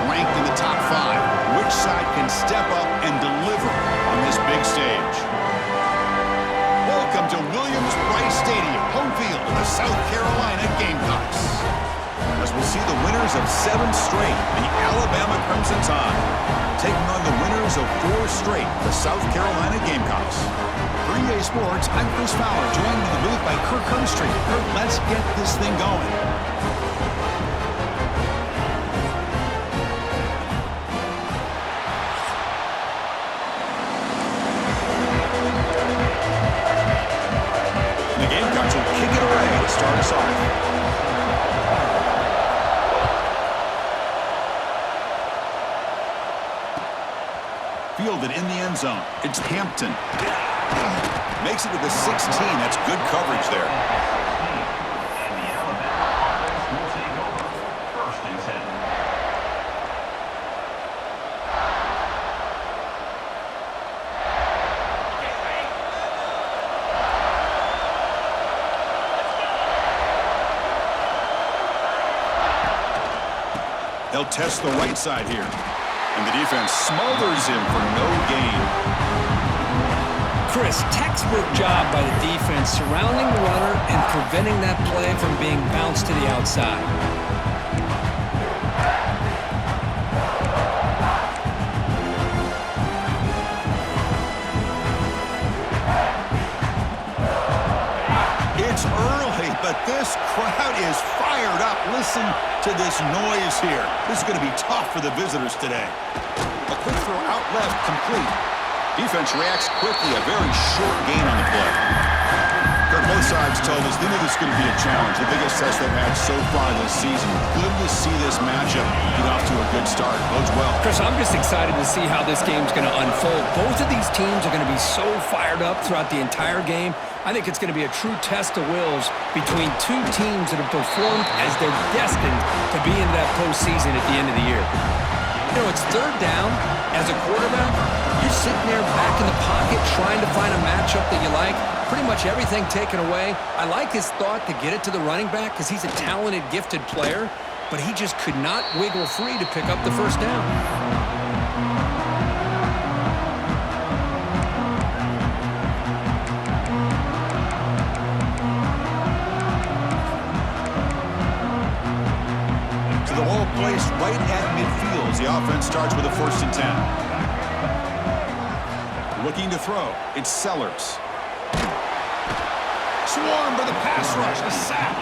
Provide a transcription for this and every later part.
ranked in the top 5. Which side can step up and deliver on this big stage? Welcome to Williams-Brice Stadium, home field of the South Carolina Gamecocks. As we'll see the winners of 7 straight, the Alabama Crimson Tide, taking on the winners of 4 straight, the South Carolina Gamecocks. For EA Sports, I'm Chris Fowler, joined in the booth by Kirk Hermstreet. Kirk, let's get this thing going. The Gamecocks will kick it away to start us off. Fielded in the end zone. It's Hampton. Makes it to the 16. That's good coverage there. And the Alabama offense will take over. 1st and 10. They'll test the right side here. And the defense smothers him for no gain. Chris, textbook job by the defense surrounding the runner and preventing that play from being bounced to the outside. It's early, but this crowd is fired up. Listen to this noise here. This is going to be tough for the visitors today. A quick throw out left, complete. Defense reacts quickly, a very short gain on the play. Kirk, both sides told us they knew this was going to be a challenge, the biggest test they've had so far this season. Good to see this matchup get off to a good start. Bodes well. Chris, I'm just excited to see how this game's going to unfold. Both of these teams are going to be so fired up throughout the entire game. I think it's going to be a true test of wills between 2 teams that have performed as they're destined to be in that postseason at the end of the year. You know, it's 3rd down. As a quarterback, you're sitting there back in the pocket trying to find a matchup that you like. Pretty much everything taken away. I like his thought to get it to the running back because he's a talented, gifted player, but he just could not wiggle free to pick up the 1st down. The ball placed right at midfield as the offense starts with a 1st and 10. Looking to throw. It's Sellers. Swarmed by the pass rush. A sack.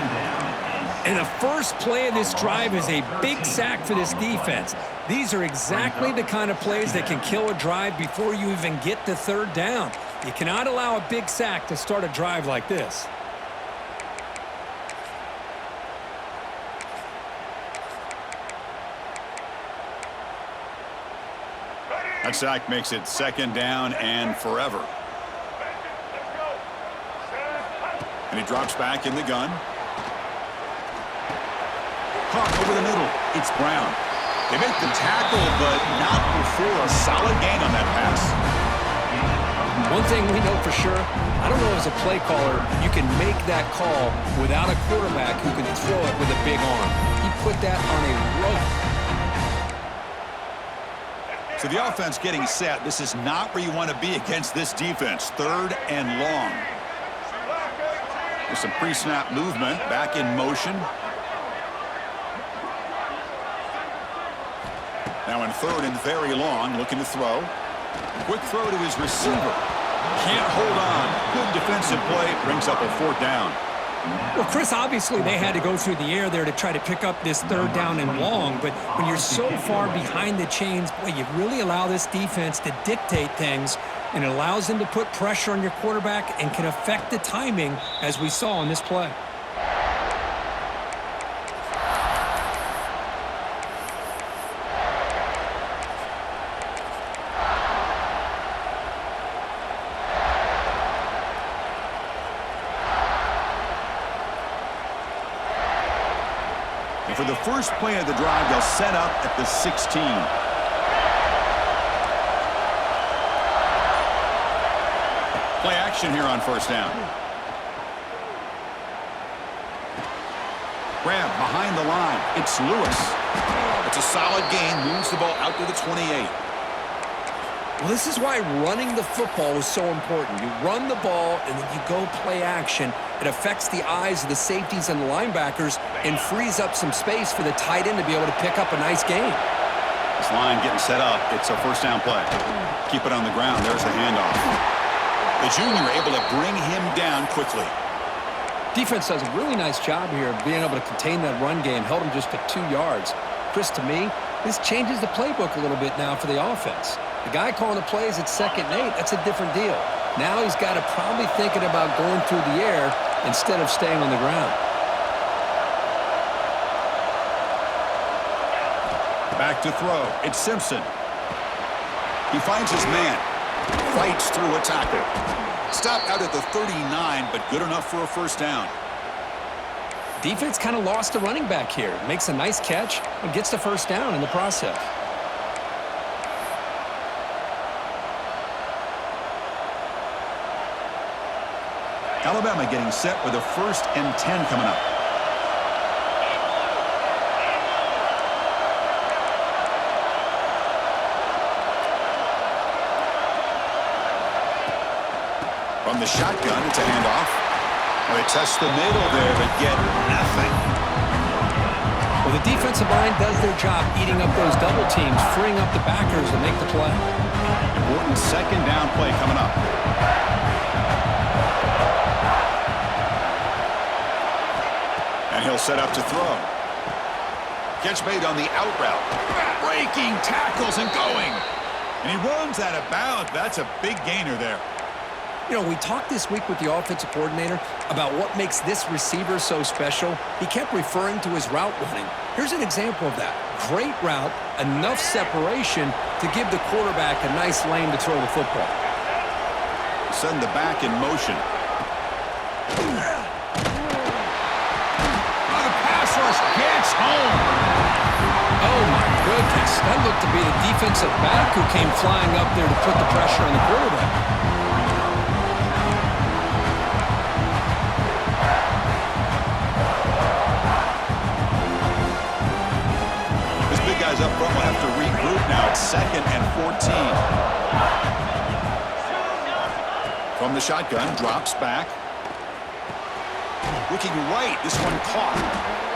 And the first play of this drive is a big sack for this defense. These are exactly the kind of plays that can kill a drive before you even get the 3rd down. You cannot allow a big sack to start a drive like this. That sack makes it 2nd down and forever. And he drops back in the gun. Caught over the middle. It's Brown. They make the tackle, but not before a solid gain on that pass. One thing we know for sure, I don't know as a play caller, you can make that call without a quarterback who can throw it with a big arm. He put that on a rope. So the offense getting set. This is not where you want to be against this defense. 3rd and long. There's some pre-snap movement. Back in motion. Now in 3rd and very long. Looking to throw. Quick throw to his receiver. Can't hold on. Good defensive play. Brings up a 4th down. Well, Chris, obviously they had to go through the air there to try to pick up this 3rd down and long, but when you're so far behind the chains, boy, you really allow this defense to dictate things, and it allows them to put pressure on your quarterback and can affect the timing, as we saw on this play. For the first play of the drive, they'll set up at the 16. Play action here on 1st down. Grab behind the line. It's Lewis. It's a solid gain, moves the ball out to the 28. Well, this is why running the football is so important. You run the ball, and then you go play action. It affects the eyes of the safeties and the linebackers and frees up some space for the tight end to be able to pick up a nice gain. This line getting set up. It's a first down play. Keep it on the ground. There's the handoff. The junior able to bring him down quickly. Defense does a really nice job here of being able to contain that run game, held him just to 2 yards. Chris, to me, this changes the playbook a little bit now for the offense. The guy calling the plays at 2nd and 8, that's a different deal. Now he's got to probably thinking about going through the air instead of staying on the ground. Back to throw. It's Simpson. He finds his man. Fights through a tackle. Stopped out at the 39, but good enough for a first down. Defense kind of lost the running back here. Makes a nice catch and gets the first down in the process. Alabama getting set with a 1st and 10 coming up. From the shotgun, it's a handoff. They test the middle there, but get nothing. Well, the defensive line does their job eating up those double teams, freeing up the backers to make the play. Important 2nd down play coming up. And he'll set up to throw. Catch made on the out route. Breaking tackles and going. And he runs out of bounds. That's a big gainer there. You know, we talked this week with the offensive coordinator about what makes this receiver so special. He kept referring to his route running. Here's an example of that. Great route, enough separation to give the quarterback a nice lane to throw the football. Send the back in motion. The pass rush gets home. Oh, my goodness. That looked to be the defensive back who came flying up there to put the pressure on the quarterback. Guys up front will have to regroup now. It's 2nd and 14. From the shotgun, drops back. Looking right, this one caught.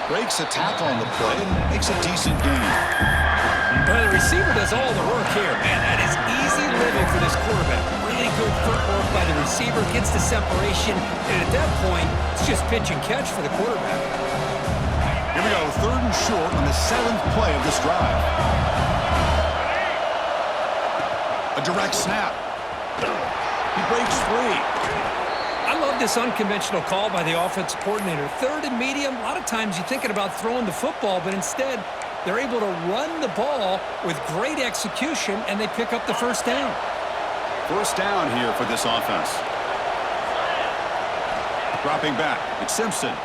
Breaks a tackle on the play and makes a decent gain. Well, the receiver does all the work here. Man, that is easy living for this quarterback. Really good footwork by the receiver, gets the separation, and at that point, it's just pitch and catch for the quarterback. Here we go, 3rd and short on the 7th play of this drive. A direct snap. He breaks free. I love this unconventional call by the offensive coordinator. 3rd and medium, a lot of times you're thinking about throwing the football, but instead they're able to run the ball with great execution, and they pick up the first down. First down here for this offense. Dropping back, it's Simpson.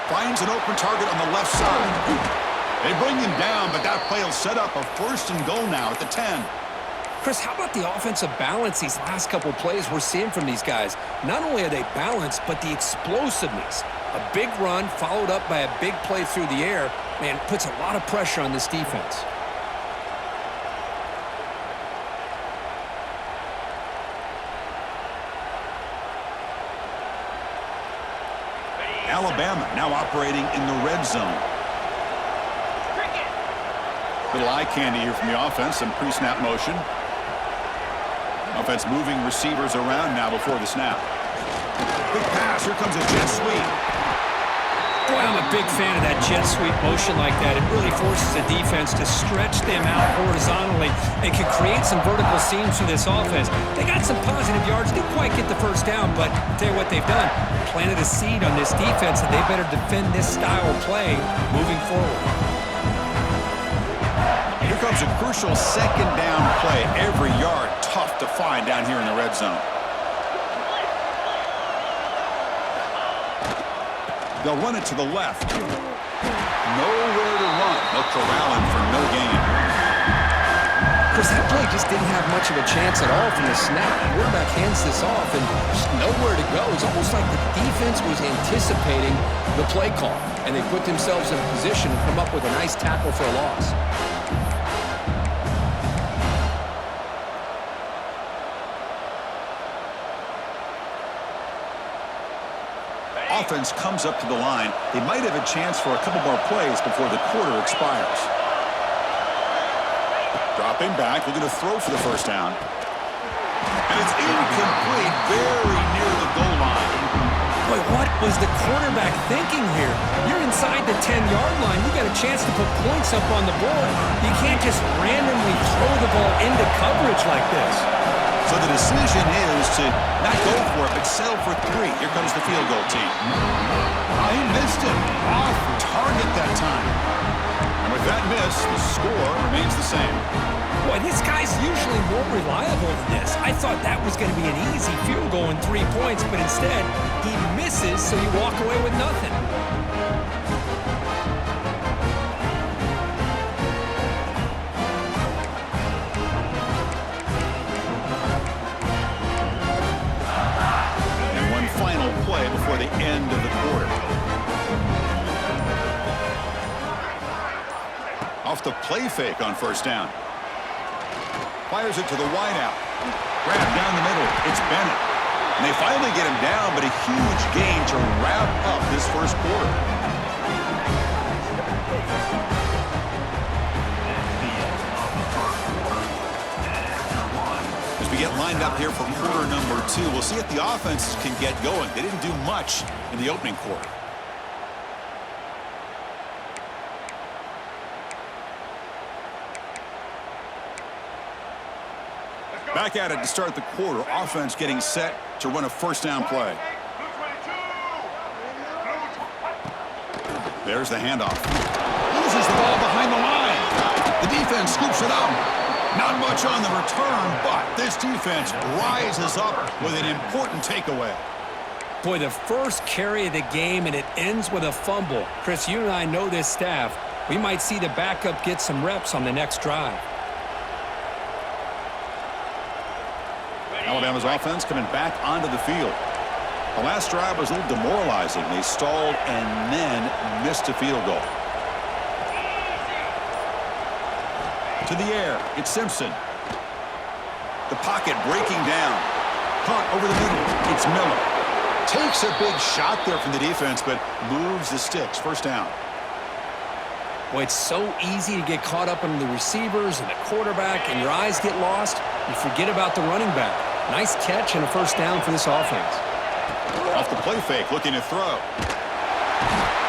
Finds an open target on the left side. They bring him down, but that play will set up a 1st and goal now at the 10. Chris, how about the offensive balance these last couple of plays we're seeing from these guys? Not only are they balanced, but the explosiveness. A big run followed up by a big play through the air, man, puts a lot of pressure on this defense. Alabama now operating in the red zone. Little eye candy here from the offense, some pre-snap motion. Offense moving receivers around now before the snap. Big pass, here comes a jet sweep. Boy, I'm a big fan of that jet sweep motion like that. It really forces the defense to stretch them out horizontally and can create some vertical seams for this offense. They got some positive yards. Didn't quite get the first down, but I'll tell you what they've done. Planted a seed on this defense, and they better defend this style of play moving forward. Here comes a crucial 2nd down play. Every yard tough to find down here in the red zone. They'll run it to the left. Nowhere to run. They'll corral him for no gain. Chris, that play just didn't have much of a chance at all from the snap. The quarterback hands this off and just nowhere to go. It's almost like the defense was anticipating the play call, and they put themselves in a position to come up with a nice tackle for a loss. Offense comes up to the line. They might have a chance for a couple more plays before the quarter expires. Dropping back, looking to throw for the first down. And it's incomplete, very near the goal line. Boy, what was the quarterback thinking here? You're inside the 10-yard line. You got a chance to put points up on the board. You can't just randomly throw the ball into coverage like this. So the decision is to not go for it, but settle for 3. Here comes the field goal team. Oh, he missed it. Off target that time. And with that miss, the score remains the same. Boy, this guy's usually more reliable than this. I thought that was going to be an easy field goal in 3 points, but instead, he misses, so you walk away with nothing. And one final play before the end of the quarter. Off the play fake on first down. Fires it to the wideout. Grab down the middle. It's Bennett. And they finally get him down, but a huge gain to wrap up this first quarter. As we get lined up here for quarter number 2, we'll see if the offenses can get going. They didn't do much in the opening quarter. Back at it to start the quarter. Offense getting set to run a first down play. There's the handoff. Loses the ball behind the line. The defense scoops it up. Not much on the return, but this defense rises up with an important takeaway. Boy, the first carry of the game, and it ends with a fumble. Chris, you and I know this staff. We might see the backup get some reps on the next drive. Alabama's offense coming back onto the field. The last drive was a little demoralizing. They stalled and then missed a field goal. To the air, it's Simpson. The pocket breaking down. Caught over the middle, it's Miller. Takes a big shot there from the defense, but moves the sticks. First down. Boy, it's so easy to get caught up in the receivers and the quarterback, and your eyes get lost. You forget about the running back. Nice catch and a first down for this offense. Off the play fake, looking to throw.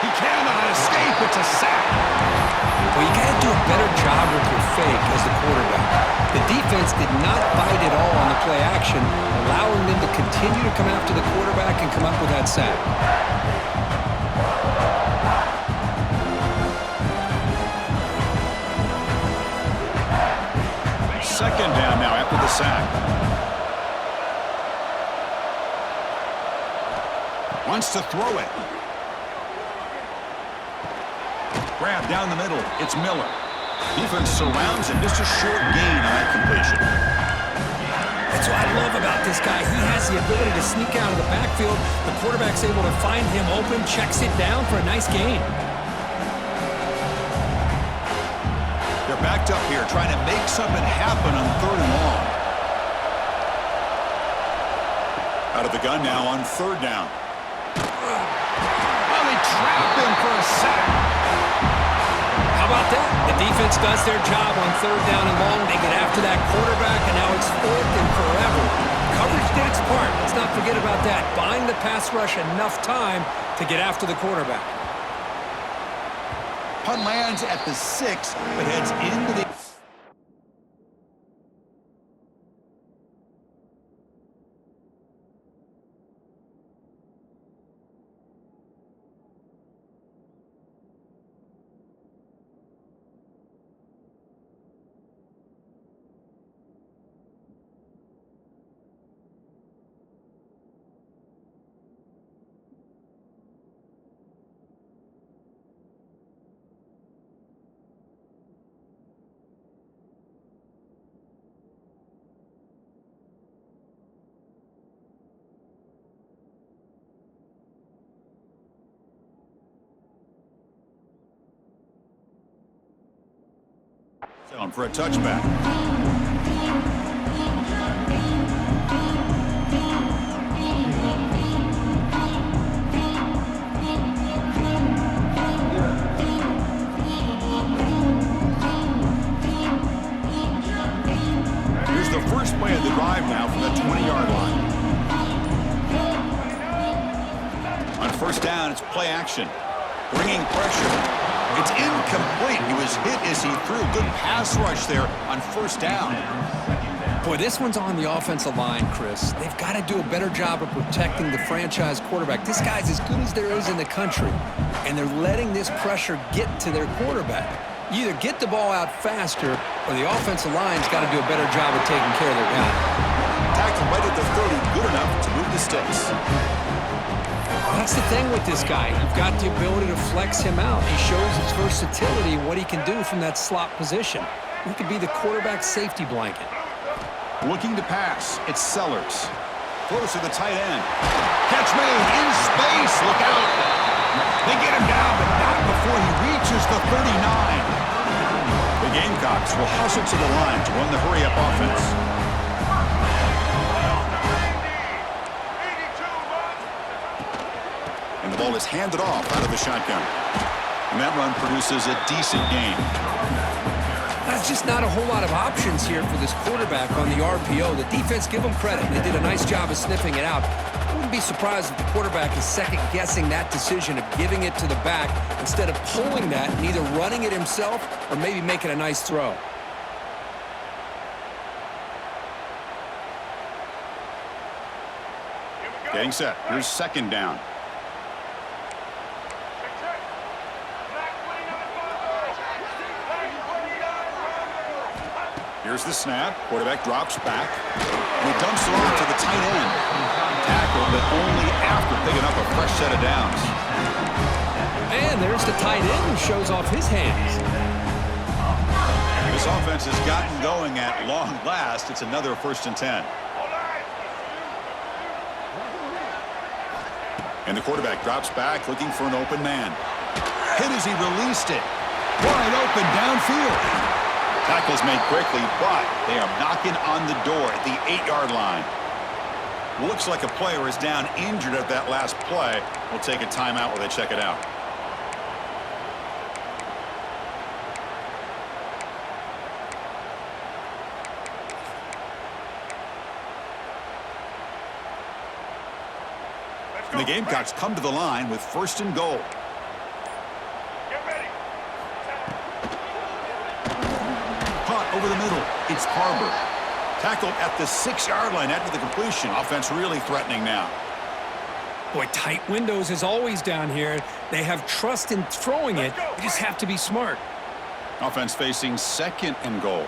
He cannot escape. It's a sack. Well, you got to do a better job with your fake as the quarterback. The defense did not bite at all on the play action, allowing them to continue to come after the quarterback and come up with that sack. Second down now after the sack. Wants to throw it. Grab down the middle. It's Miller. Defense surrounds him. Just a short gain on that completion. That's what I love about this guy. He has the ability to sneak out of the backfield. The quarterback's able to find him open, checks it down for a nice gain. They're backed up here trying to make something happen on third and long. Out of the gun now on third down. Oh, they trap him for a sack. How about that? The defense does their job on third down and long. They get after that quarterback, and now it's fourth and forever. Coverage did its part. Let's not forget about that. Buying the pass rush enough time to get after the quarterback. Punt lands at the 6, but heads into the... Zone for a touchback. Here's the first play of the drive now from the 20-yard line. On first down, it's play action. Bringing pressure. It's incomplete. He was hit as he threw. Good pass rush there on first down. Boy, this one's on the offensive line, Chris. They've got to do a better job of protecting the franchise quarterback. This guy's as good as there is in the country, and they're letting this pressure get to their quarterback. You either get the ball out faster, or the offensive line's got to do a better job of taking care of their guy. Tackle right at the 30, good enough to move the sticks. That's the thing with this guy. You've got the ability to flex him out. He shows his versatility and what he can do from that slot position. He could be the quarterback's safety blanket. Looking to pass. It's Sellers. Throws to the tight end. Catch made in space. Look out. They get him down, but not before he reaches the 39. The Gamecocks will hustle to the line to run the hurry-up offense. And the ball is handed off out of the shotgun. And that run produces a decent gain. There's just not a whole lot of options here for this quarterback on the RPO. The defense, give them credit. They did a nice job of sniffing it out. I wouldn't be surprised if the quarterback is second-guessing that decision of giving it to the back instead of pulling that and either running it himself or maybe making a nice throw. Getting set. Here's second down. Here's the snap. Quarterback drops back. And he dumps it off to the tight end. Tackle, but only after picking up a fresh set of downs. And there's the tight end who shows off his hands. This offense has gotten going at long last. It's another 1st and 10. And the quarterback drops back, looking for an open man. Hit as he released it. Wide open downfield. Tackle's made quickly, but they are knocking on the door at the 8-yard line. Looks like a player is down injured at that last play. We'll take a timeout while they check it out. And the Gamecocks come to the line with 1st and goal. Over the middle, it's Harbor. Tackled at the 6-yard line after the completion. Offense really threatening now. Boy, tight windows is always down here. They have trust in throwing it. They just have to be smart. Offense facing 2nd and goal.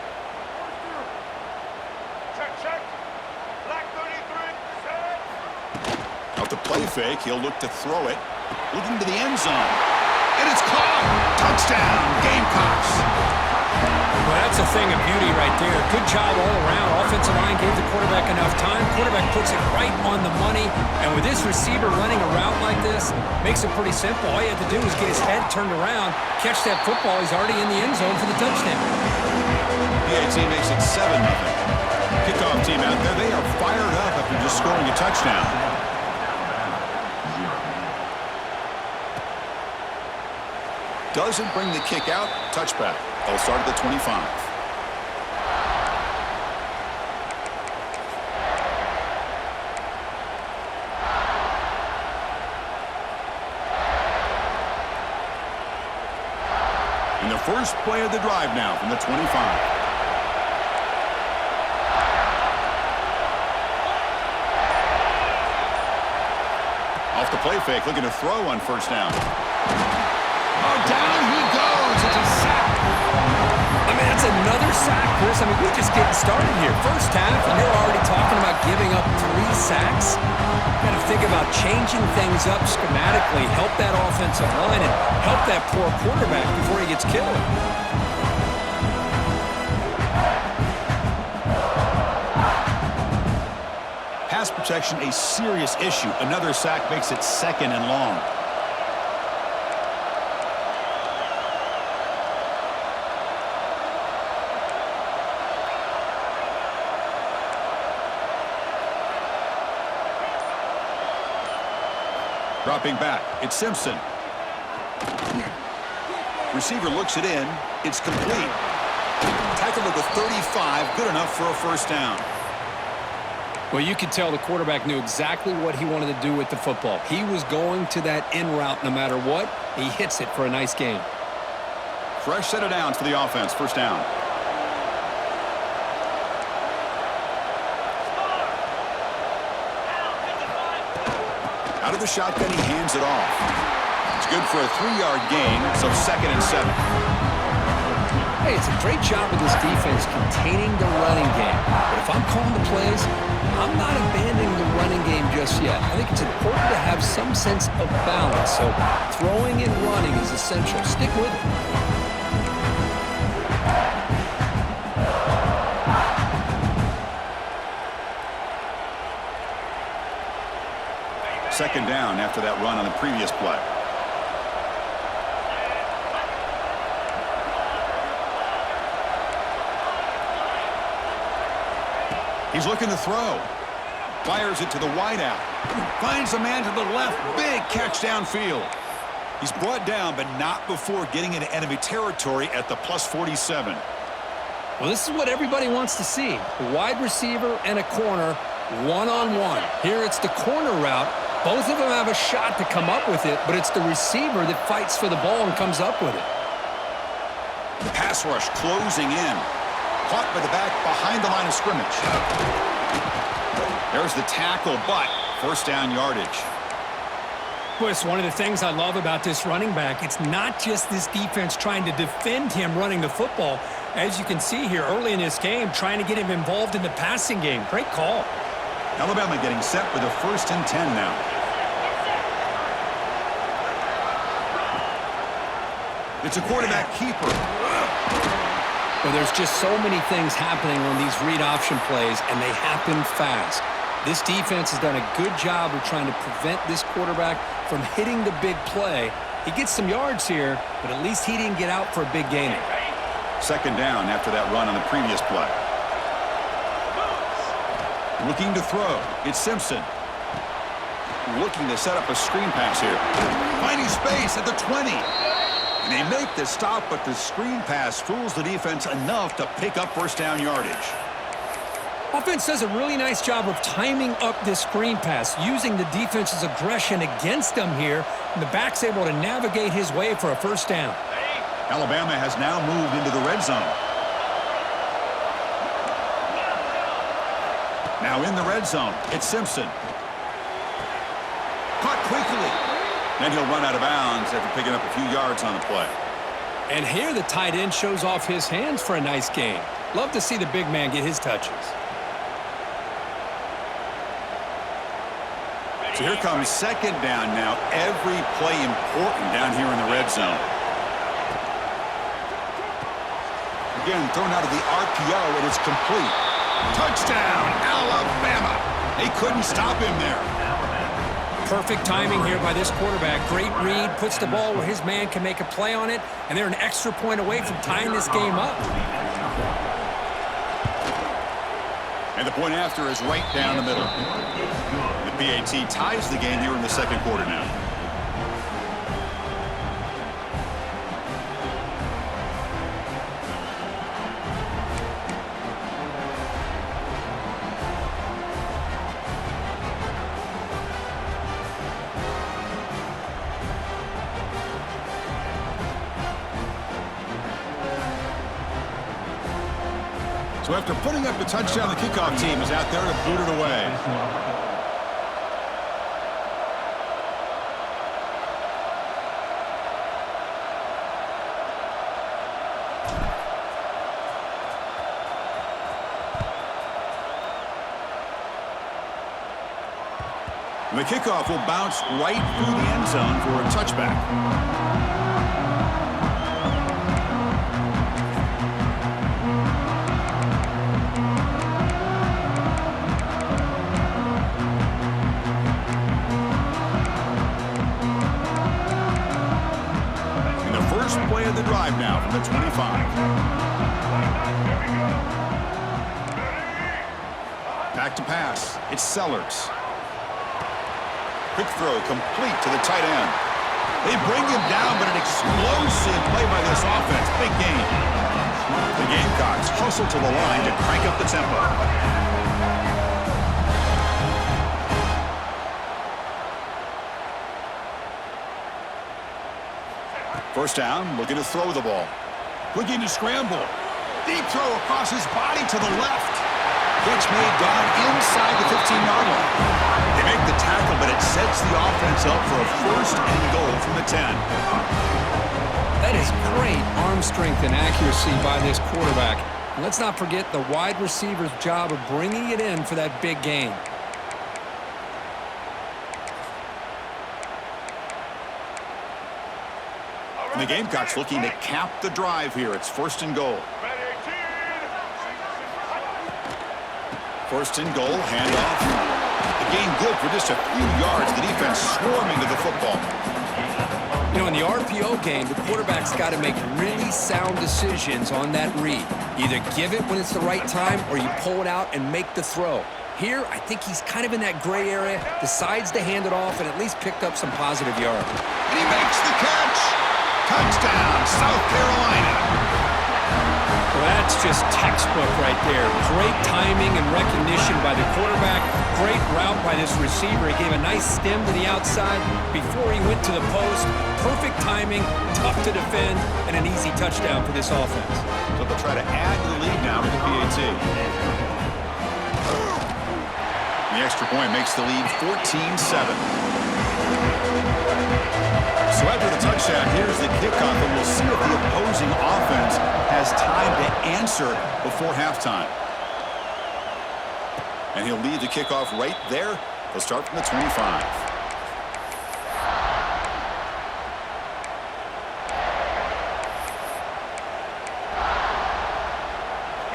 Check. Black 33, set. Off the play fake, he'll look to throw it. Looking to the end zone. And it's caught. Touchdown, Gamecocks. Well, that's a thing of beauty right there. Good job all around. Offensive line gave the quarterback enough time. Quarterback puts it right on the money. And with this receiver running a route like this, makes it pretty simple. All you have to do is get his head turned around, catch that football. He's already in the end zone for the touchdown. PAT makes it 7-0. Kickoff team out there. They are fired up after just scoring a touchdown. Doesn't bring the kick out. Touchback. They'll start at the 25. And the first play of the drive now from the 25. Off the play fake, looking to throw on first down. Oh, down he goes. It's a sack. I mean, that's another sack, Chris. I mean, we're just getting started here. First half, and they're already talking about giving up 3 sacks. Got to think about changing things up schematically, help that offensive line, and help that poor quarterback before he gets killed. Pass protection, a serious issue. Another sack makes it 2nd and long. Dropping back, it's Simpson. Receiver looks it in. It's complete. Tackle to the 35, good enough for a first down. Well, you could tell the quarterback knew exactly what he wanted to do with the football. He was going to that in route no matter what. He hits it for a nice gain. Fresh set of downs for the offense, first down. Out of the shotgun, he hands it off. It's good for a 3-yard gain, so 2nd and 7. Hey, it's a great job of this defense containing the running game. But if I'm calling the plays, I'm not abandoning the running game just yet. I think it's important to have some sense of balance. So throwing and running is essential. Stick with it. Second down after that run on the previous play. He's looking to throw. Fires it to the wideout. Finds a man to the left. Big catch downfield. He's brought down, but not before getting into enemy territory at the +47. Well, this is what everybody wants to see. A wide receiver and a corner, one-on-one. Here it's the corner route. Both of them have a shot to come up with it, but it's the receiver that fights for the ball and comes up with it. The pass rush closing in. Caught by the back behind the line of scrimmage. There's the tackle, but first down yardage. Boy, it's one of the things I love about this running back. It's not just this defense trying to defend him running the football. As you can see here early in this game, trying to get him involved in the passing game. Great call. Alabama getting set for the 1st and 10 now. It's a quarterback keeper. Well, there's just so many things happening on these read option plays, and they happen fast. This defense has done a good job of trying to prevent this quarterback from hitting the big play. He gets some yards here, but at least he didn't get out for a big gain. Second down after that run on the previous play. Looking to throw. It's Simpson. Looking to set up a screen pass here. Finding space at the 20. And they make the stop, but the screen pass fools the defense enough to pick up first down yardage. Offense does a really nice job of timing up this screen pass, using the defense's aggression against them here, and the back's able to navigate his way for a first down. Alabama has now moved into the red zone. Now in the red zone, it's Simpson. Caught quickly. Then he'll run out of bounds after picking up a few yards on the play. And here the tight end shows off his hands for a nice gain. Love to see the big man get his touches. So here comes second down now. Every play important down here in the red zone. Again, thrown out of the RPO, and it's complete. Touchdown, Alabama. They couldn't stop him there. Perfect timing here by this quarterback. Great read, puts the ball where his man can make a play on it, and they're an extra point away from tying this game up. And the point after is right down the middle. The PAT ties the game here in the second quarter now. So after putting up the touchdown, the kickoff team is out there to boot it away. The kickoff will bounce right through the end zone for a touchback. Play of the drive now from the 25. Back to pass. It's Sellers. Quick throw complete to the tight end. They bring him down, but an explosive play by this offense. Big gain. The Gamecocks hustle to the line to crank up the tempo. First down, looking to throw the ball. Looking to scramble. Deep throw across his body to the left. Catch made down inside the 15-yard line. They make the tackle, but it sets the offense up for a first and goal from the 10. That is great arm strength and accuracy by this quarterback. And let's not forget the wide receiver's job of bringing it in for that big gain. And the Gamecocks looking to cap the drive here. It's first and goal. First and goal, handoff. The gain good for just a few yards. The defense swarming to the football. You know, in the RPO game, the quarterback's got to make really sound decisions on that read. Either give it when it's the right time or you pull it out and make the throw. Here, I think he's kind of in that gray area, decides to hand it off and at least picked up some positive yards. And he makes the catch. Touchdown, South Carolina. Well, that's just textbook right there. Great timing and recognition by the quarterback. Great route by this receiver. He gave a nice stem to the outside before he went to the post. Perfect timing, tough to defend, and an easy touchdown for this offense. So they'll try to add to the lead now with the PAT. The extra point makes the lead 14-7. So after the touchdown, here's the kickoff, and we'll see if the opposing offense has time to answer before halftime. And he'll lead the kickoff right there. They'll start from the 25.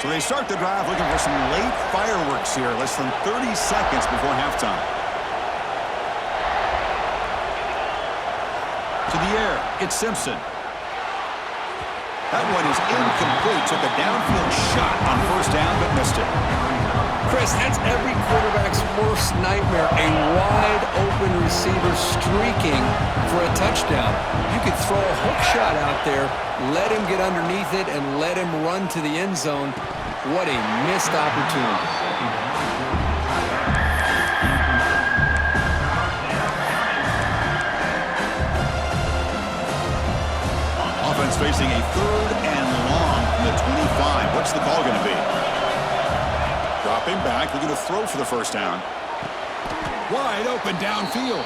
So they start the drive looking for some late fireworks here, less than 30 seconds before halftime. To the air, it's Simpson. That one is incomplete. Took a downfield shot on first down, but missed it. Chris, that's every quarterback's worst nightmare. A wide-open receiver streaking for a touchdown. You could throw a hook shot out there, let him get underneath it, and let him run to the end zone. What a missed opportunity. Offense facing a third and long from the 25. What's the call going to be? Dropping back, looking to throw for the first down. Wide open downfield.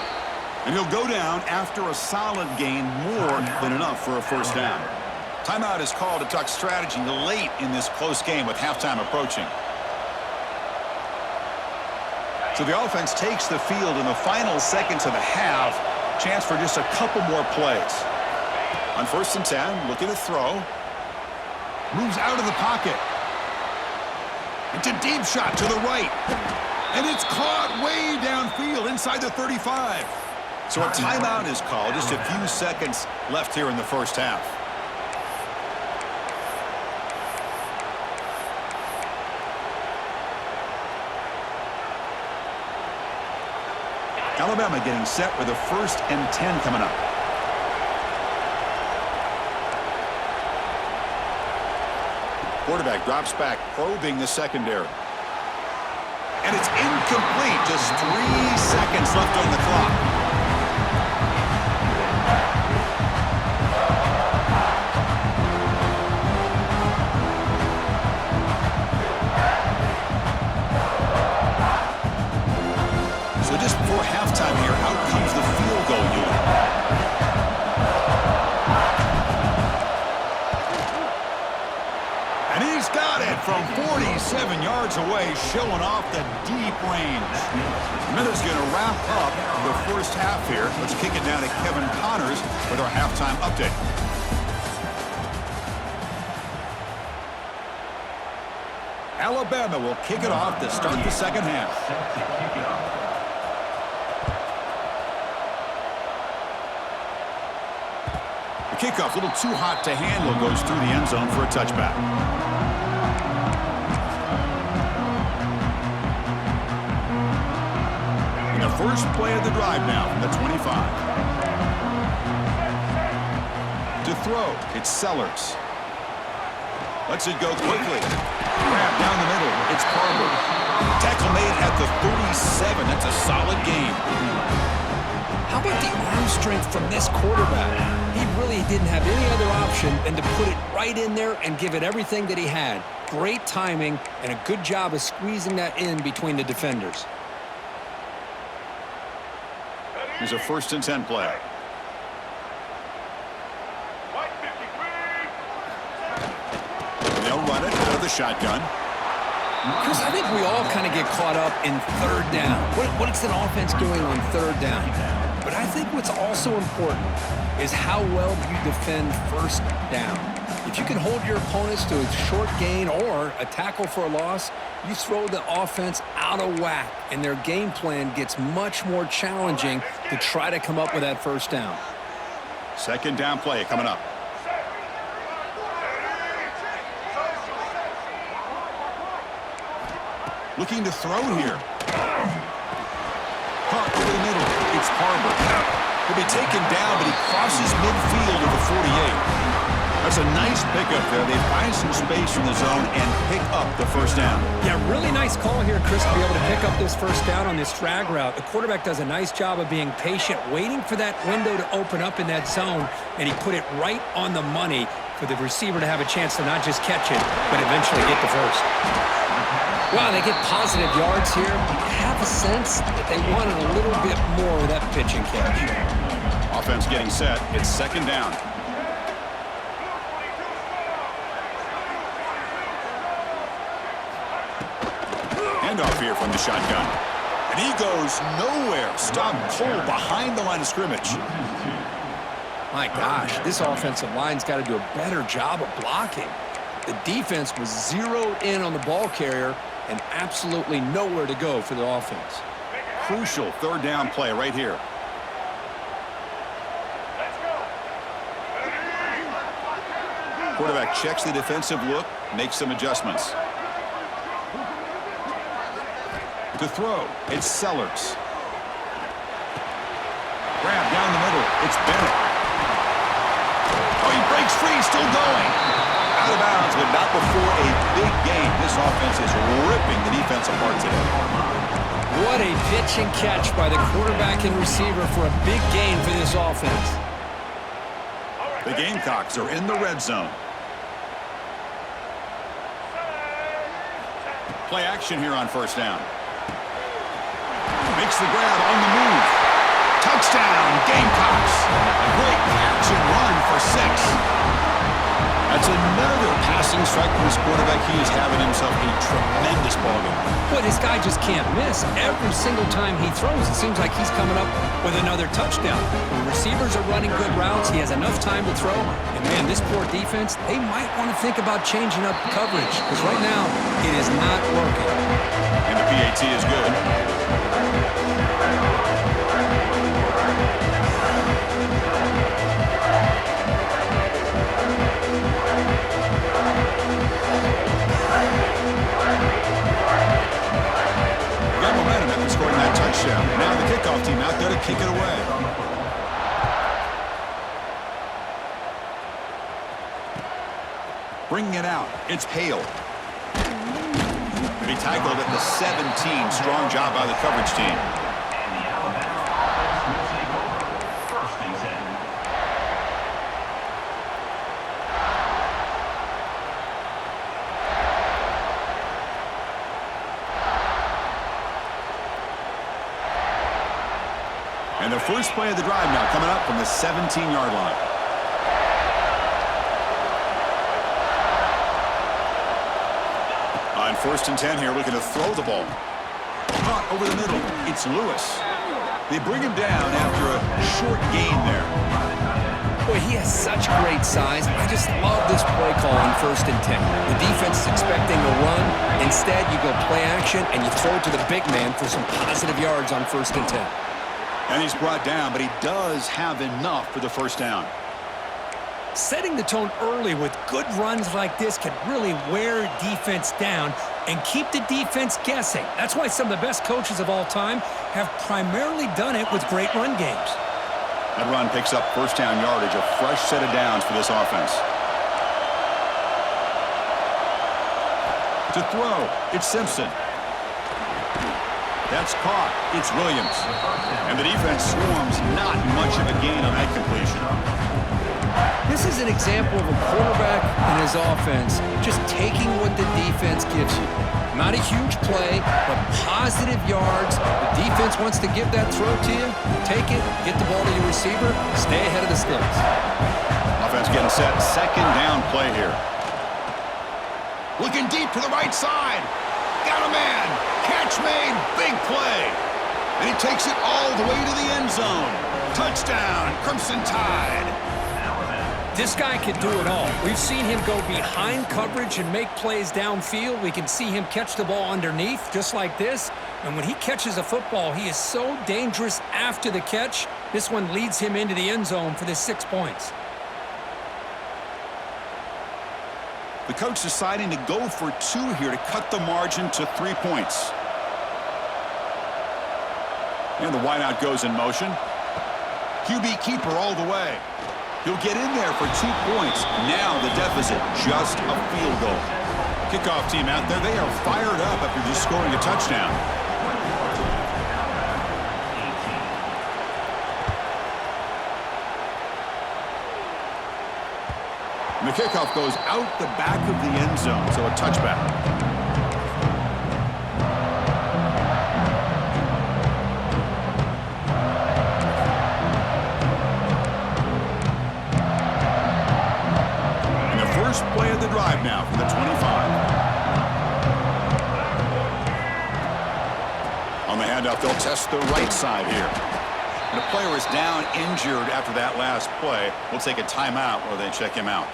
And he'll go down after a solid gain, more than enough for a first down. Timeout is called to talk strategy late in this close game with halftime approaching. So the offense takes the field in the final seconds of the half. Chance for just a couple more plays. On first and 10, looking to throw. Moves out of the pocket. It's a deep shot to the right. And it's caught way downfield inside the 35. So a timeout is called. Just a few seconds left here in the first half. Alabama getting set with a first and 10 coming up. Quarterback drops back, probing the secondary. And it's incomplete. Just 3 seconds left on the clock. So just before halftime here, out comes the field goal unit. And he's got it from 47 yards away, showing off the deep range. Minutes going to wrap up the first half here. Let's kick it down to Kevin Connors with our halftime update. Alabama will kick it off to start the second half. The kickoff, a little too hot to handle, goes through the end zone for a touchback. And the First play of the drive now from the 25. To throw, it's Sellers. Lets it go quickly. Grab down the middle, it's Carver. Tackle made at the 37. That's a solid game. How about the arm strength from this quarterback? He really didn't have any other option than to put it right in there and give it everything that he had. Great timing and a good job of squeezing that in between the defenders. Here's a 1st and 10 play. They'll run it out of the shotgun. Chris, I think we all kind of get caught up in 3rd down. What's an offense doing on 3rd down? But I think what's also important is how well you defend 1st down. If you can hold your opponents to a short gain or a tackle for a loss, you throw the offense out of whack, and their game plan gets much more challenging to try to come up with that 1st down. 2nd down play coming up. Looking to throw here. Caught over the middle. It's Barber. He'll be taken down, but he crosses midfield to the 48. That's a nice pickup there. They find some space in the zone and pick up the 1st down. Yeah, really nice call here, Chris, to be able to pick up this 1st down on this drag route. The quarterback does a nice job of being patient, waiting for that window to open up in that zone, and he put it right on the money for the receiver to have a chance to not just catch it, but eventually get the 1st. Wow, they get positive yards here. I have a sense that they wanted a little bit more of that pitch and catch. Offense getting set. It's 2nd down. Handoff here from the shotgun. And he goes nowhere. Stop cold behind the line of scrimmage. My gosh, this offensive line's got to do a better job of blocking. The defense was zeroed in on the ball carrier and absolutely nowhere to go for the offense. Crucial 3rd down play right here. Quarterback checks the defensive look, makes some adjustments. To throw, it's Sellers. Grab down the middle, it's Bennett. Oh, he breaks free, still going. Out of bounds, but not before a big game. This offense is ripping the defense apart today. What a pitch and catch by the quarterback and receiver for a big gain for this offense. The Gamecocks are in the red zone. Play action here on 1st down. Makes the grab on the move. Touchdown, Gamecocks. A great catch and run for 6. That's another passing strike for this quarterback. He is having himself a tremendous ballgame. Boy, this guy just can't miss. Every single time he throws, it seems like he's coming up with another touchdown. The receivers are running good routes. He has enough time to throw. And, man, this poor defense, they might want to think about changing up coverage because right now it is not working. And the PAT is good. Got momentum after scoring that touchdown. Now the kickoff team out there to kick it away. Bringing it out, it's Hale. He tackled at the 17. Strong job by the coverage team. And the Alabama offense will take over 1st and 10. And the first play of the drive now coming up from the 17-yard line. On 1st and 10 here, looking to throw the ball. Caught over the middle. It's Lewis. They bring him down after a short gain there. Boy, he has such great size. I just love this play call on 1st and 10. The defense is expecting a run. Instead, you go play action, and you throw it to the big man for some positive yards on 1st and 10. And he's brought down, but he does have enough for the 1st down. Setting the tone early with good runs like this can really wear defense down and keep the defense guessing. That's why some of the best coaches of all time have primarily done it with great run games. That run picks up first down yardage, a fresh set of downs for this offense. To throw, it's Simpson. That's caught. It's Williams. And the defense swarms, not much of a gain on that completion. This is an example of a quarterback and his offense just taking what the defense gives you. Not a huge play, but positive yards. The defense wants to give that throw to you. Take it, get the ball to your receiver, stay ahead of the sticks. Offense getting set. Second down play here. Looking deep to the right side. Got a man. Catch made. Big play. And he takes it all the way to the end zone. Touchdown, Crimson Tide. This guy can do it all. We've seen him go behind coverage and make plays downfield. We can see him catch the ball underneath just like this. And when he catches a football, he is so dangerous after the catch. This one leads him into the end zone for the 6 points. The coach deciding to go for 2 here to cut the margin to 3 points. And the wideout goes in motion. QB keeper all the way. He'll get in there for 2 points. Now the deficit, just a field goal. Kickoff team out there, they are fired up after just scoring a touchdown. And the kickoff goes out the back of the end zone, so a touchback. Play of the drive now from the 25. On the handoff, they'll test the right side here. And the player is down injured after that last play. We'll take a timeout while they check him out.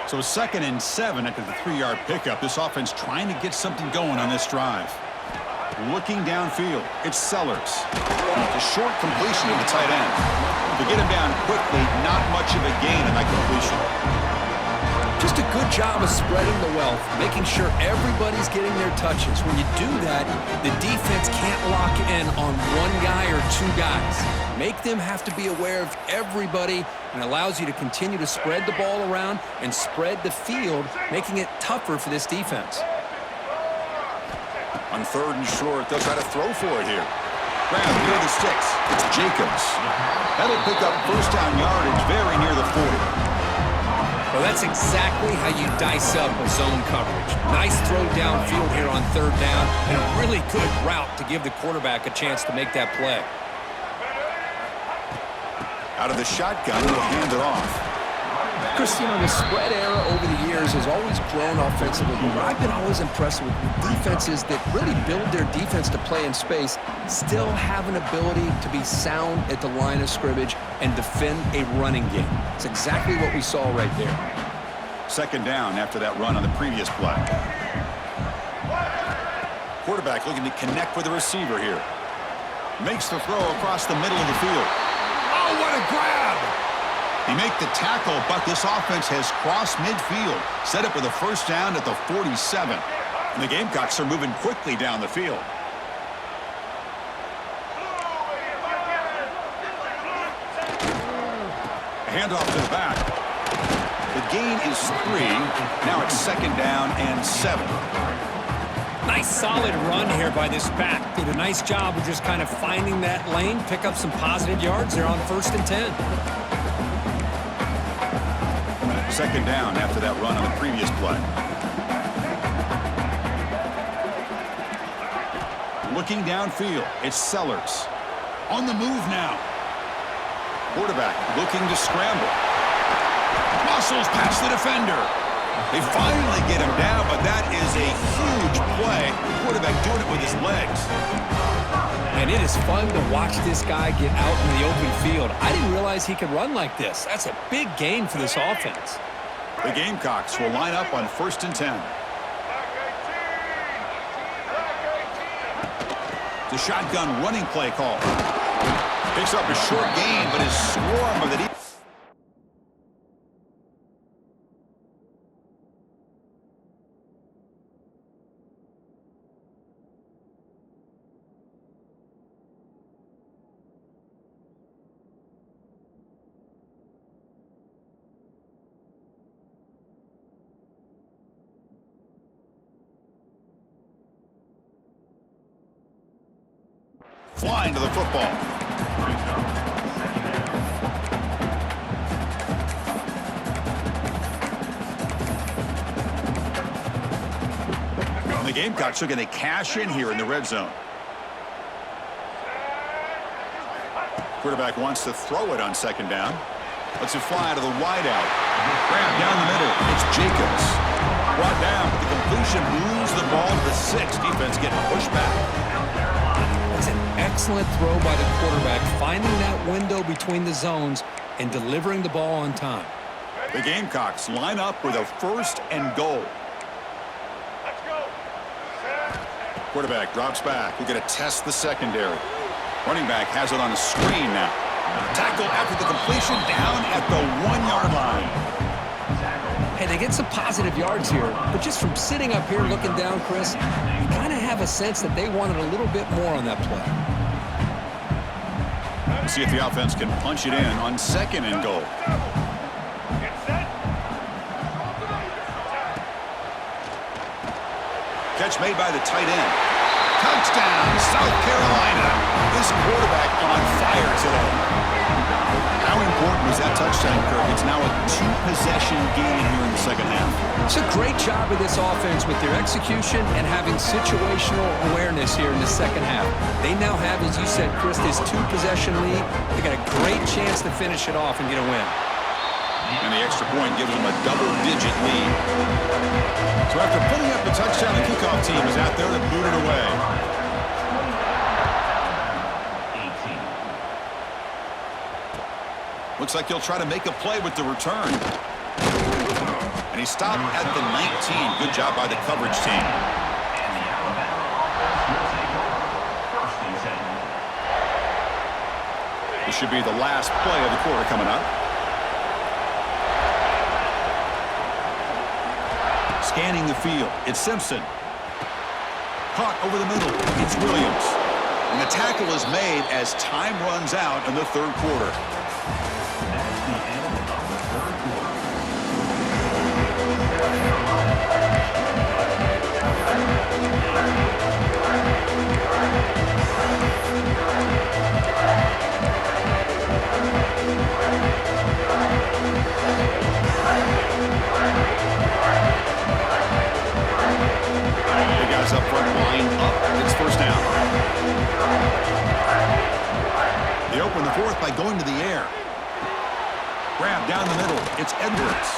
So 2nd and 7 after the 3-yard pickup. This offense trying to get something going on this drive. Looking downfield, it's Sellers. A short completion to the tight end. To get him down quickly, not much of a gain in that completion. Just a good job of spreading the wealth, making sure everybody's getting their touches. When you do that, the defense can't lock in on one guy or 2 guys. Make them have to be aware of everybody and allows you to continue to spread the ball around and spread the field, making it tougher for this defense. On 3rd and short, they'll try to throw for it here. Grab near the sticks. It's Jacobs. That'll pick up first down yardage very near the 40. Well, that's exactly how you dice up a zone coverage. Nice throw downfield here on 3rd down, and a really good route to give the quarterback a chance to make that play. Out of the shotgun, he'll hand it off. Chris, you know, the spread era over the years has always grown offensively, but what I've been always impressed with defenses that really build their defense to play in space still have an ability to be sound at the line of scrimmage and defend a running game. It's exactly what we saw right there. 2nd down after that run on the previous play. Quarterback looking to connect with the receiver here. Makes the throw across the middle of the field. Oh, what a grab! He make the tackle, but this offense has crossed midfield. Set up with a first down at the 47. And the Gamecocks are moving quickly down the field. A handoff to the back. The gain is 3. Now it's 2nd down and 7. Nice solid run here by this back. Did a nice job of just kind of finding that lane, pick up some positive yards there on 1st and 10. 2nd down after that run on the previous play. Looking downfield, it's Sellers. On the move now. Quarterback looking to scramble. Muscles past the defender. They finally get him down, but that is a huge play. Quarterback doing it with his legs. And it is fun to watch this guy get out in the open field. I didn't realize he could run like this. That's a big gain for this offense. The Gamecocks will line up on 1st and 10. The shotgun running play call. Picks up a short gain, but is swarmed by the deep. Flying to the football. And the Gamecocks are going to cash in here in the red zone. Quarterback wants to throw it on second down. Lets it fly to the wideout. Grab down the middle. It's Jacobs. Brought down. The completion moves the ball to the 6. Defense getting pushed back. It's an excellent throw by the quarterback, finding that window between the zones and delivering the ball on time. The Gamecocks line up with a 1st and goal. Quarterback drops back. We're going to test the secondary. Running back has it on the screen now. Tackle after the completion down at the 1-yard line. Hey, they get some positive yards here, but just from sitting up here looking down, Chris, you kind of have a sense that they wanted a little bit more on that play. See if the offense can punch it in on 2nd and goal. Catch made by the tight end. Touchdown, South Carolina. This quarterback on fire today. How important was that touchdown, Kirk? It's now a 2-possession game here in the second half. It's a great job of this offense with their execution and having situational awareness here in the second half. They now have, as you said, Chris, this 2-possession lead. They got a great chance to finish it off and get a win. And the extra point gives them a double-digit lead. So after putting up the touchdown, the kickoff team is out there to boot it away. Looks like he'll try to make a play with the return. And he stopped at the 19. Good job by the coverage team. This should be the last play of the quarter coming up. Scanning the field. It's Simpson. Caught over the middle. It's Williams. And the tackle is made as time runs out in the 3rd quarter. The guys up front line up. It's 1st down. They open the 4th by going to the air. Grab down the middle. It's Edwards.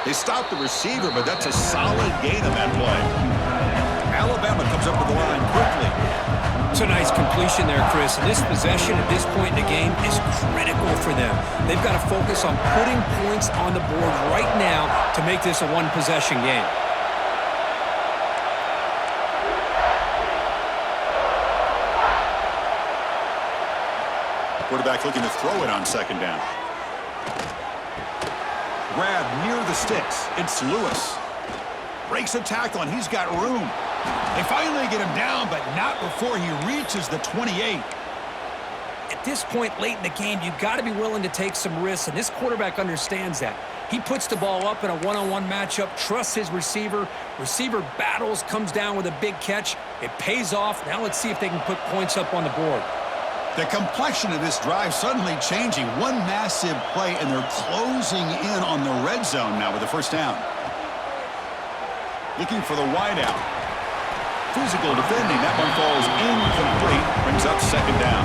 They stop the receiver, but that's a solid gain on that play. Alabama comes up with the line quickly. It's a nice completion there, Chris. And this possession at this point in the game is critical for them. They've got to focus on putting points on the board right now to make this a 1-possession game. Quarterback looking to throw it on 2nd down. Grab near the sticks. It's Lewis. Breaks a tackle, and he's got room. They finally get him down, but not before he reaches the 28. At this point late in the game, you've got to be willing to take some risks, and this quarterback understands that. He puts the ball up in a one-on-one matchup, trusts his receiver. Receiver battles, comes down with a big catch. It pays off. Now let's see if they can put points up on the board. The complexion of this drive suddenly changing. One massive play, and they're closing in on the red zone now with the 1st down. Looking for the wideout. Physical defending. That one falls incomplete. Brings up 2nd down.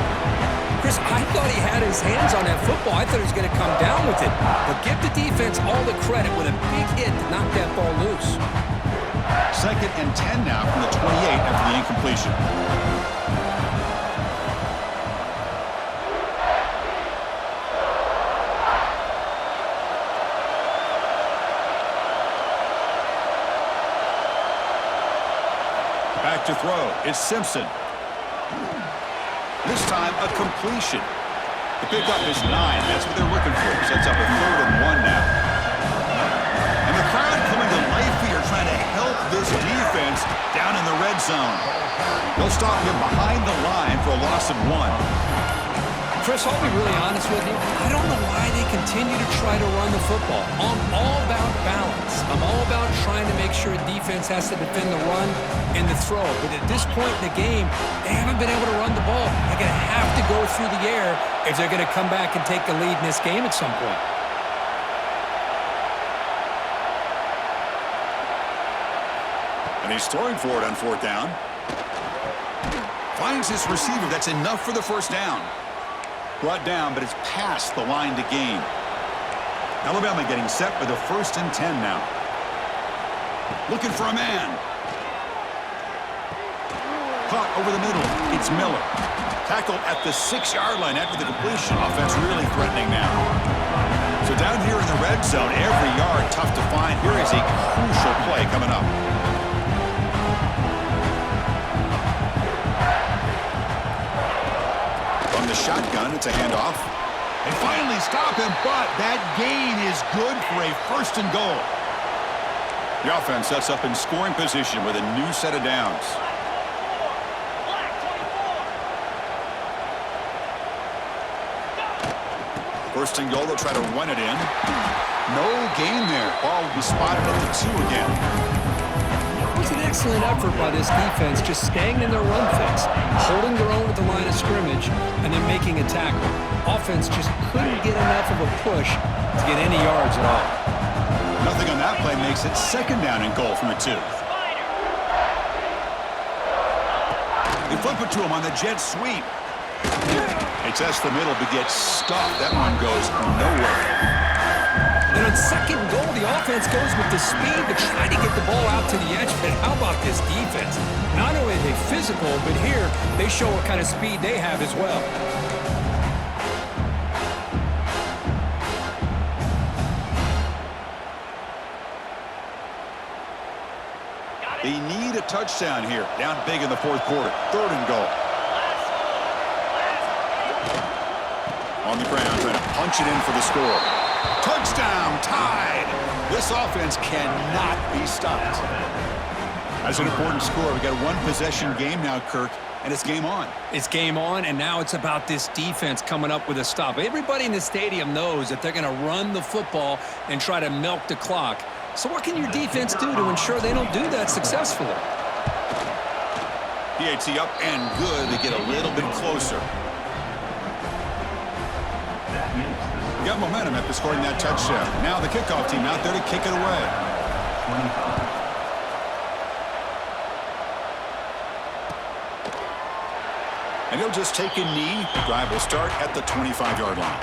Chris, I thought he had his hands on that football. I thought he was going to come down with it. But give the defense all the credit with a big hit to knock that ball loose. 2nd and 10 now from the 28 after the incompletion. Back to throw. It's Simpson. This time, a completion. The pickup is 9. That's what they're looking for. Sets up a 3rd and 1 now. And the crowd coming to life here, trying to help this defense down in the red zone. They'll stop him behind the line for a loss of 1. Chris, I'll be really honest with you. I don't know why they continue to try to run the football. I'm all about balance. I'm all about trying to make sure defense has to defend the run and the throw. But at this point in the game, they haven't been able to run the ball. They're going to have to go through the air if they're going to come back and take the lead in this game at some point. And he's throwing for it on 4th down. Finds his receiver. That's enough for the first down. Brought down, but it's past the line to gain. Alabama getting set with a 1st and 10 now. Looking for a man. Caught over the middle. It's Miller. Tackled at the 6-yard line after the completion. Offense really threatening now. So down here in the red zone, every yard tough to find. Here is a crucial play coming up. From the shotgun, it's a handoff. They finally stop him, but that gain is good for a 1st and goal. The offense sets up in scoring position with a new set of downs. First and goal, they'll try to run it in. No gain there. Ball will be spotted at the 2 again. It was an excellent effort by this defense, just staying in their run fix, holding their own at the line of scrimmage, and then making a tackle. Offense just couldn't get enough of a push to get any yards at all. Nothing on that play makes it 2nd down and goal from the 2. They flip it to him on the jet sweep. They test the middle but gets stuffed. That one goes nowhere. And on 2nd and goal, the offense goes with the speed to try to get the ball out to the edge. But how about this defense? Not only are they physical, but here they show what kind of speed they have as well. They need a touchdown here. Down big in the 4th quarter. 3rd and goal. On the ground, trying to punch it in for the score. Touchdown, tied. This offense cannot be stopped. That's an important score. We've got a 1-possession game now, Kirk, and it's game on. It's game on, and now it's about this defense coming up with a stop. Everybody in the stadium knows that they're going to run the football and try to milk the clock. So what can your defense do to ensure they don't do that successfully? PAT up and good. They get a little bit closer. Got momentum after scoring that touchdown. Now the kickoff team out there to kick it away. 25. And he'll just take a knee. The drive will start at the 25-yard line.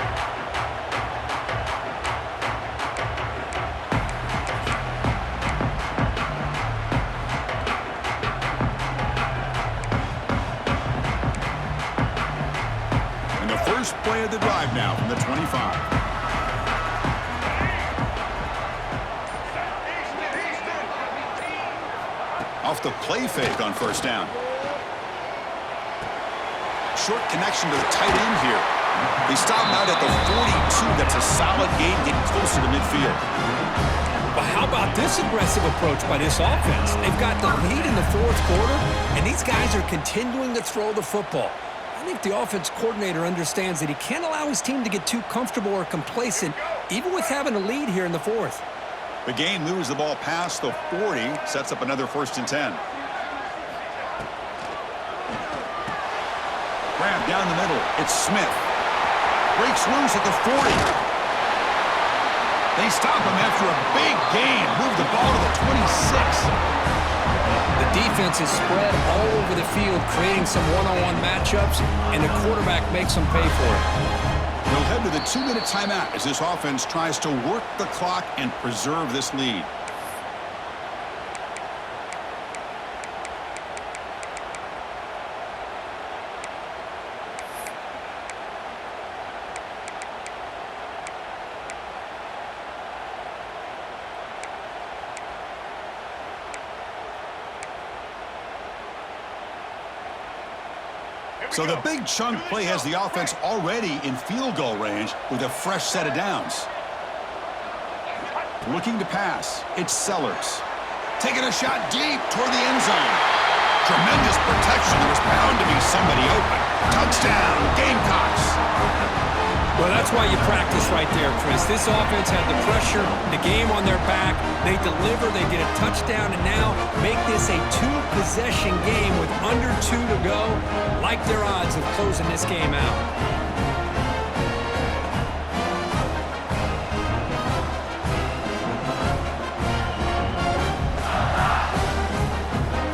First play of the drive now from the 25. Off the play fake on 1st down. Short connection to the tight end here. They stop him out at the 42. That's a solid gain, getting closer to midfield. But how about this aggressive approach by this offense? They've got the lead in the 4th quarter, and these guys are continuing to throw the football. I think the offense coordinator understands that he can't allow his team to get too comfortable or complacent, even with having a lead here in the 4th. The gain moves the ball past the 40, sets up another 1st and 10. Grab down the middle. It's Smith. Breaks loose at the 40. They stop him after a big gain. Move the ball to the 26. The defense is spread all over the field, creating some one-on-one matchups, and the quarterback makes them pay for it. We'll head to the 2-minute timeout as this offense tries to work the clock and preserve this lead. So the big chunk play has the offense already in field goal range with a fresh set of downs. Looking to pass, it's Sellers. Taking a shot deep toward the end zone. Tremendous protection. There was bound to be somebody open. Touchdown, Gamecocks. Well, that's why you practice right there, Chris. This offense had the pressure, the game on their back. They deliver, they get a touchdown, and now make this a two-possession game with under 2 to go. Like their odds of closing this game out.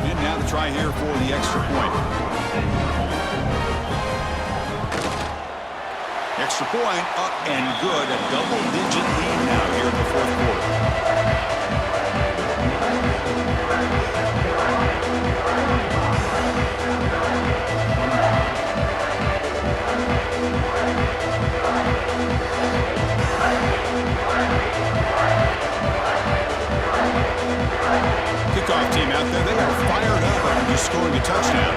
And now the try here for the extra point. Extra point up and good. A double-digit lead now here in the fourth quarter. Kickoff team out there. They are fired up after just scoring a touchdown.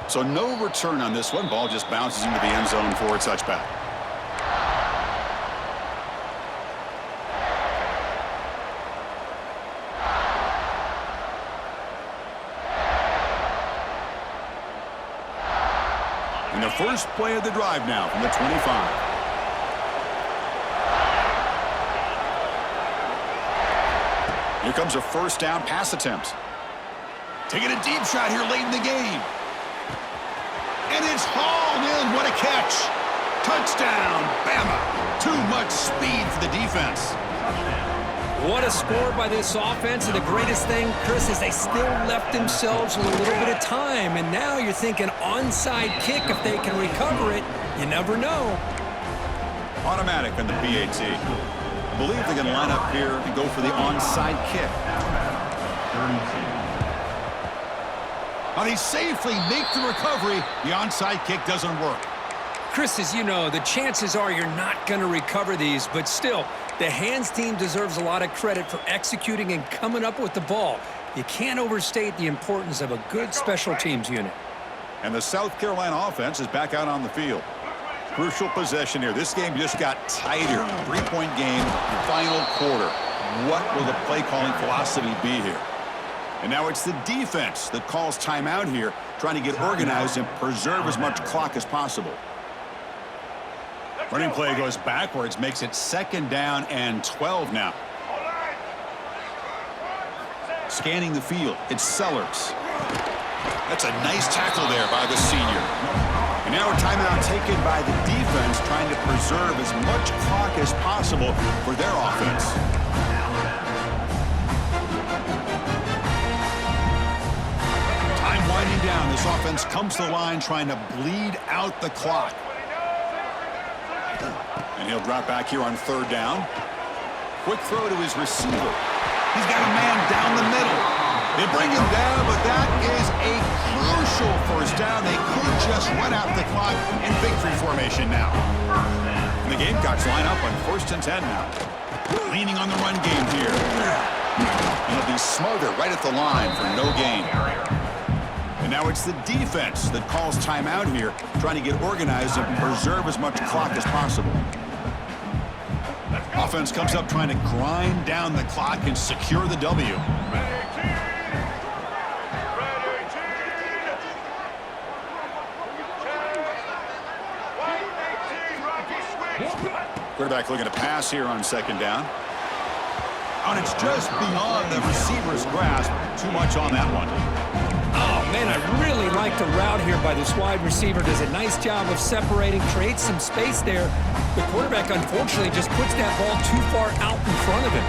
So no return on this one. Ball just bounces into the end zone for a touchback. And the first play of the drive now from the 25. Here comes a first down pass attempt. Taking a deep shot here late in the game. And it's hauled in. What a catch. Touchdown, BAMA. Too much speed for the defense. What a score by this offense. And the greatest thing, Chris, is they still left themselves with a little bit of time. And now you're thinking onside kick if they can recover it. You never know. Automatic on the PAT. I believe they're going to line up here and go for the onside kick. 32. But they safely make the recovery. The onside kick doesn't work. Chris, as you know, the chances are you're not going to recover these, but still, the hands team deserves a lot of credit for executing and coming up with the ball. You can't overstate the importance of a good special teams unit. And the South Carolina offense is back out on the field. Crucial possession here. This game just got tighter. 3-point game, final quarter. What will the play calling philosophy be here? And now it's the defense that calls timeout here, trying to get organized and preserve as much clock as possible. Running play goes backwards, makes it 2nd down and 12 now. Scanning the field, it's Sellers. That's a nice tackle there by the senior. And now a timeout taken by the defense, trying to preserve as much clock as possible for their offense. Time winding down. This offense comes to the line trying to bleed out the clock. And he'll drop back here on 3rd down. Quick throw to his receiver. He's got a man down the middle. They bring him down, but that is a crucial first down. They could just run out the clock in victory formation now. And the Gamecocks line up on 1st and 10 now. Leaning on the run game here. And he'll be smothered right at the line for no gain. And now it's the defense that calls timeout here, trying to get organized and preserve as much clock as possible. Offense comes up trying to grind down the clock and secure the W. Quarterback looking to pass here on 2nd down. And it's just beyond the receiver's grasp. Too much on that one. Oh, man, I really like the route here by this wide receiver. Does a nice job of separating, creates some space there. The quarterback, unfortunately, just puts that ball too far out in front of him.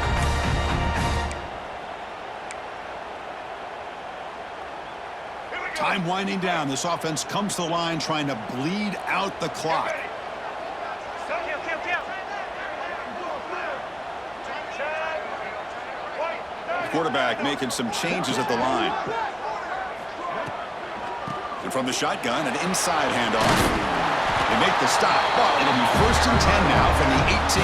Time winding down. This offense comes to the line trying to bleed out the clock. The quarterback making some changes at the line. And from the shotgun, an inside handoff. They make the stop, but it'll be 1st and 10 now from the 18.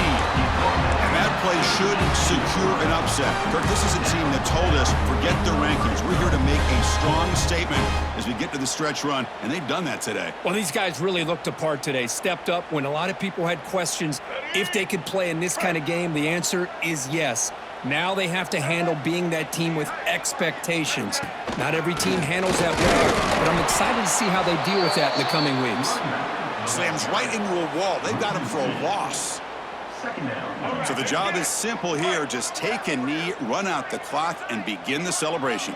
And that play should secure an upset. Kirk, this is a team that told us, forget the rankings. We're here to make a strong statement as we get to the stretch run, and they've done that today. Well, these guys really looked apart today, stepped up when a lot of people had questions if they could play in this kind of game. The answer is yes. Now they have to handle being that team with expectations. Not every team handles that well, but I'm excited to see how they deal with that in the coming weeks. Slams right into a wall. They've got him for a loss. So the job is simple here. Just take a knee, run out the clock, and begin the celebration.